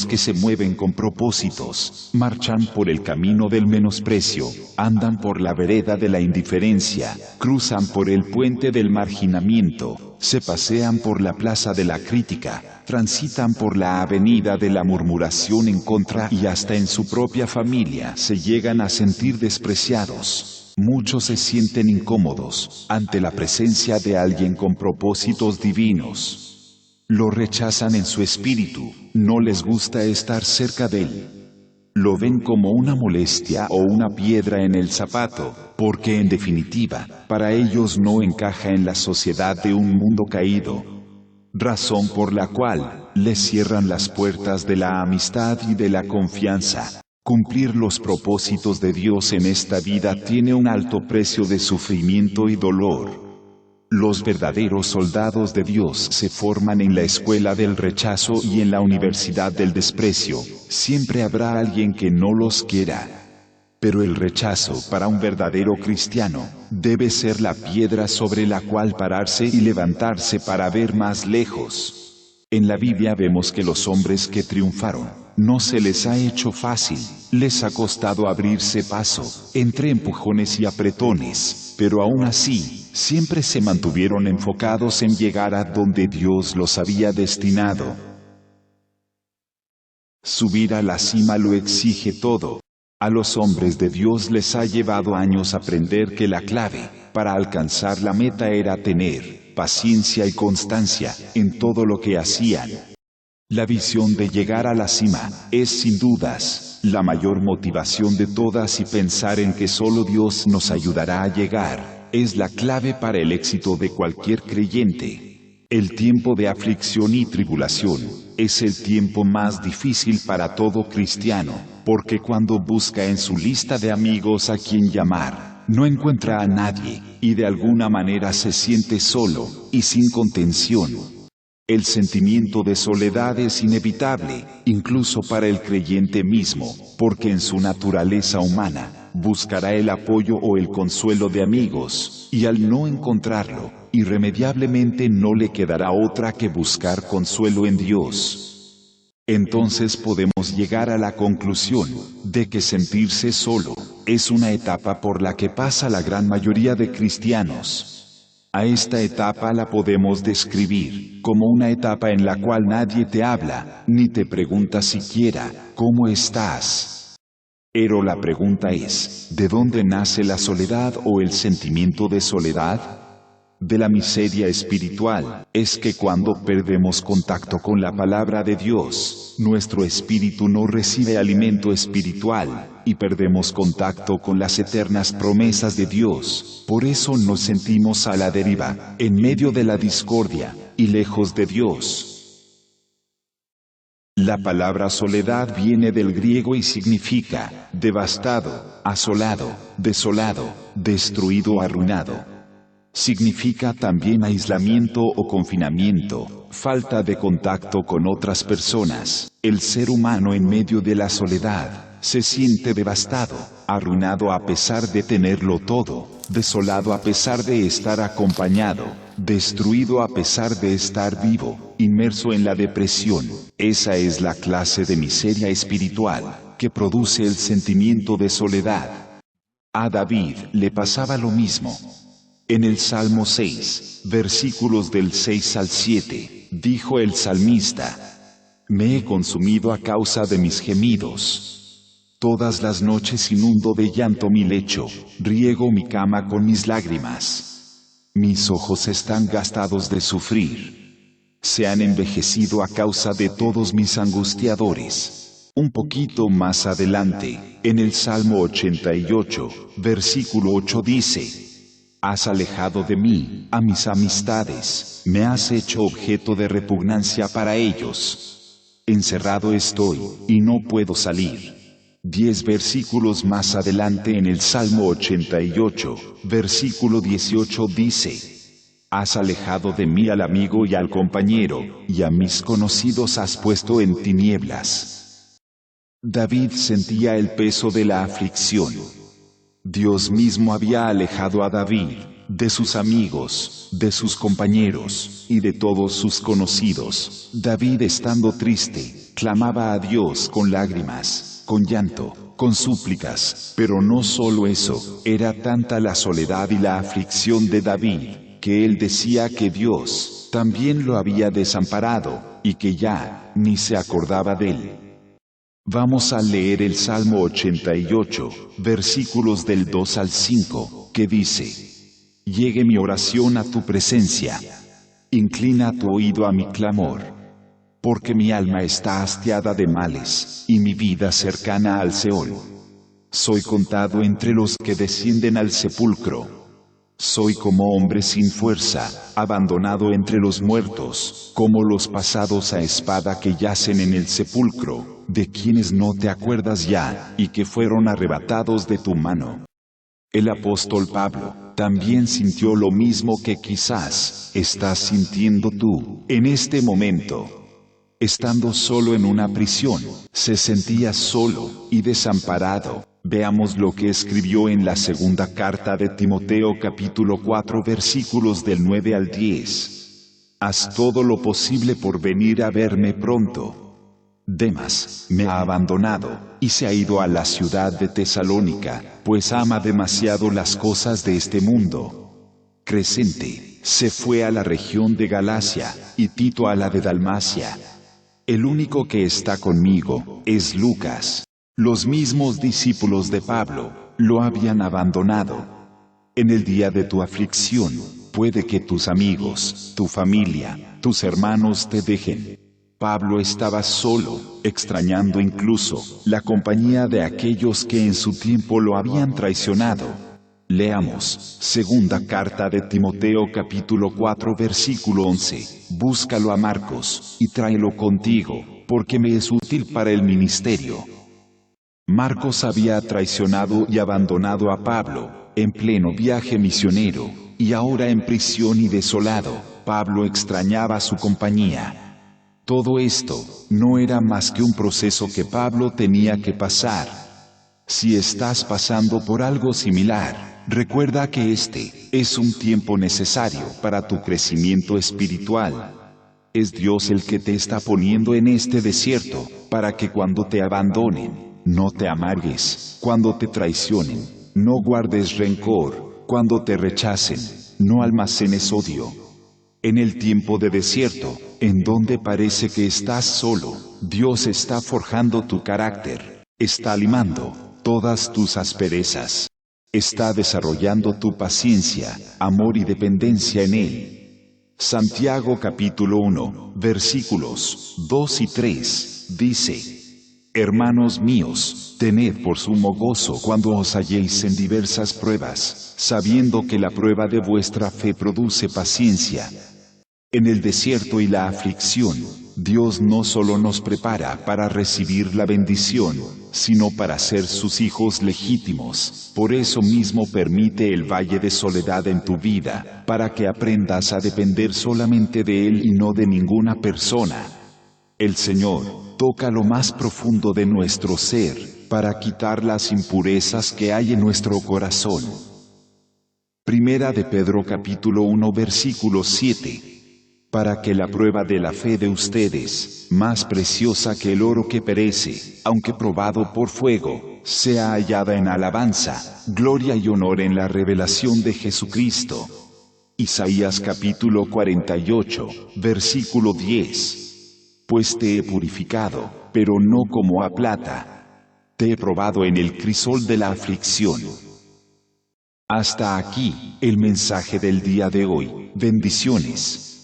los que se mueven con propósitos, marchan por el camino del menosprecio, andan por la vereda de la indiferencia, cruzan por el puente del marginamiento, se pasean por la plaza de la crítica, transitan por la avenida de la murmuración en contra y hasta en su propia familia se llegan a sentir despreciados. Muchos se sienten incómodos ante la presencia de alguien con propósitos divinos. Lo rechazan en su espíritu, no les gusta estar cerca de él. Lo ven como una molestia o una piedra en el zapato, porque en definitiva, para ellos no encaja en la sociedad de un mundo caído. Razón por la cual les cierran las puertas de la amistad y de la confianza. Cumplir los propósitos de Dios en esta vida tiene un alto precio de sufrimiento y dolor. Los verdaderos soldados de Dios se forman en la escuela del rechazo y en la universidad del desprecio. Siempre habrá alguien que no los quiera. Pero el rechazo para un verdadero cristiano debe ser la piedra sobre la cual pararse y levantarse para ver más lejos. En la Biblia vemos que los hombres que triunfaron no se les ha hecho fácil, les ha costado abrirse paso, entre empujones y apretones, pero aún así, siempre se mantuvieron enfocados en llegar a donde Dios los había destinado. Subir a la cima lo exige todo. A los hombres de Dios les ha llevado años aprender que la clave para alcanzar la meta era tener paciencia y constancia en todo lo que hacían. La visión de llegar a la cima es sin dudas la mayor motivación de todas y pensar en que solo Dios nos ayudará a llegar es la clave para el éxito de cualquier creyente. El tiempo de aflicción y tribulación es el tiempo más difícil para todo cristiano, porque cuando busca en su lista de amigos a quien llamar, no encuentra a nadie y de alguna manera se siente solo y sin contención. El sentimiento de soledad es inevitable, incluso para el creyente mismo, porque en su naturaleza humana, buscará el apoyo o el consuelo de amigos, y al no encontrarlo, irremediablemente no le quedará otra que buscar consuelo en Dios. Entonces podemos llegar a la conclusión de que sentirse solo es una etapa por la que pasa la gran mayoría de cristianos. A esta etapa la podemos describir como una etapa en la cual nadie te habla, ni te pregunta siquiera, ¿cómo estás? Pero la pregunta es, ¿de dónde nace la soledad o el sentimiento de soledad? De la miseria espiritual. Es que cuando perdemos contacto con la palabra de Dios, nuestro espíritu no recibe alimento espiritual, y perdemos contacto con las eternas promesas de Dios. Por eso nos sentimos a la deriva, en medio de la discordia, y lejos de Dios. La palabra soledad viene del griego y significa devastado, asolado, desolado, destruido, arruinado. Significa también aislamiento o confinamiento, falta de contacto con otras personas. El ser humano en medio de la soledad se siente devastado, arruinado a pesar de tenerlo todo, desolado a pesar de estar acompañado, destruido a pesar de estar vivo, inmerso en la depresión. Esa es la clase de miseria espiritual que produce el sentimiento de soledad. A David le pasaba lo mismo. En el Salmo 6, versículos del 6 al 7, dijo el salmista: Me he consumido a causa de mis gemidos. Todas las noches inundo de llanto mi lecho, riego mi cama con mis lágrimas. Mis ojos están gastados de sufrir. Se han envejecido a causa de todos mis angustiadores. Un poquito más adelante, en el Salmo 88, versículo 8 dice: Has alejado de mí a mis amistades, me has hecho objeto de repugnancia para ellos. Encerrado estoy, y no puedo salir. 10 versículos más adelante en el Salmo 88, versículo 18 dice: Has alejado de mí al amigo y al compañero, y a mis conocidos has puesto en tinieblas. David sentía el peso de la aflicción. Dios mismo había alejado a David de sus amigos, de sus compañeros y de todos sus conocidos. David, estando triste, clamaba a Dios con lágrimas, con llanto, con súplicas, pero no solo eso, era tanta la soledad y la aflicción de David, que él decía que Dios también lo había desamparado, y que ya ni se acordaba de él. Vamos a leer el Salmo 88, versículos del 2 al 5, que dice: Llegue mi oración a tu presencia, inclina tu oído a mi clamor, porque mi alma está hastiada de males, y mi vida cercana al Seol. Soy contado entre los que descienden al sepulcro. Soy como hombre sin fuerza, abandonado entre los muertos, como los pasados a espada que yacen en el sepulcro, de quienes no te acuerdas ya, y que fueron arrebatados de tu mano. El apóstol Pablo también sintió lo mismo que quizás estás sintiendo tú en este momento. Estando solo en una prisión, se sentía solo y desamparado. Veamos lo que escribió en la segunda carta de Timoteo capítulo 4 versículos del 9 al 10. Haz todo lo posible por venir a verme pronto. Demas me ha abandonado y se ha ido a la ciudad de Tesalónica, pues ama demasiado las cosas de este mundo. Crescente se fue a la región de Galacia y Tito a la de Dalmacia. El único que está conmigo es Lucas. Los mismos discípulos de Pablo lo habían abandonado. En el día de tu aflicción, puede que tus amigos, tu familia, tus hermanos te dejen. Pablo estaba solo, extrañando incluso la compañía de aquellos que en su tiempo lo habían traicionado. Leamos, segunda carta de Timoteo capítulo 4 versículo 11. Búscalo a Marcos y tráelo contigo, porque me es útil para el ministerio. Marcos había traicionado y abandonado a Pablo, en pleno viaje misionero, y ahora en prisión y desolado, Pablo extrañaba su compañía. Todo esto no era más que un proceso que Pablo tenía que pasar. Si estás pasando por algo similar, recuerda que este es un tiempo necesario para tu crecimiento espiritual. Es Dios el que te está poniendo en este desierto, para que cuando te abandonen, no te amargues. Cuando te traicionen, no guardes rencor. Cuando te rechacen, no almacenes odio. En el tiempo de desierto, en donde parece que estás solo, Dios está forjando tu carácter, está limando todas tus asperezas, está desarrollando tu paciencia, amor y dependencia en Él. Santiago capítulo 1, versículos 2 y 3, dice: Hermanos míos, tened por sumo gozo cuando os halléis en diversas pruebas, sabiendo que la prueba de vuestra fe produce paciencia. En el desierto y la aflicción, Dios no solo nos prepara para recibir la bendición, sino para ser sus hijos legítimos. Por eso mismo permite el valle de soledad en tu vida, para que aprendas a depender solamente de Él y no de ninguna persona. El Señor toca lo más profundo de nuestro ser, para quitar las impurezas que hay en nuestro corazón. Primera de Pedro capítulo 1 versículo 7. Para que la prueba de la fe de ustedes, más preciosa que el oro que perece, aunque probado por fuego, sea hallada en alabanza, gloria y honor en la revelación de Jesucristo. Isaías capítulo 48, versículo 10. Pues te he purificado, pero no como a plata. Te he probado en el crisol de la aflicción. Hasta aquí, el mensaje del día de hoy. Bendiciones.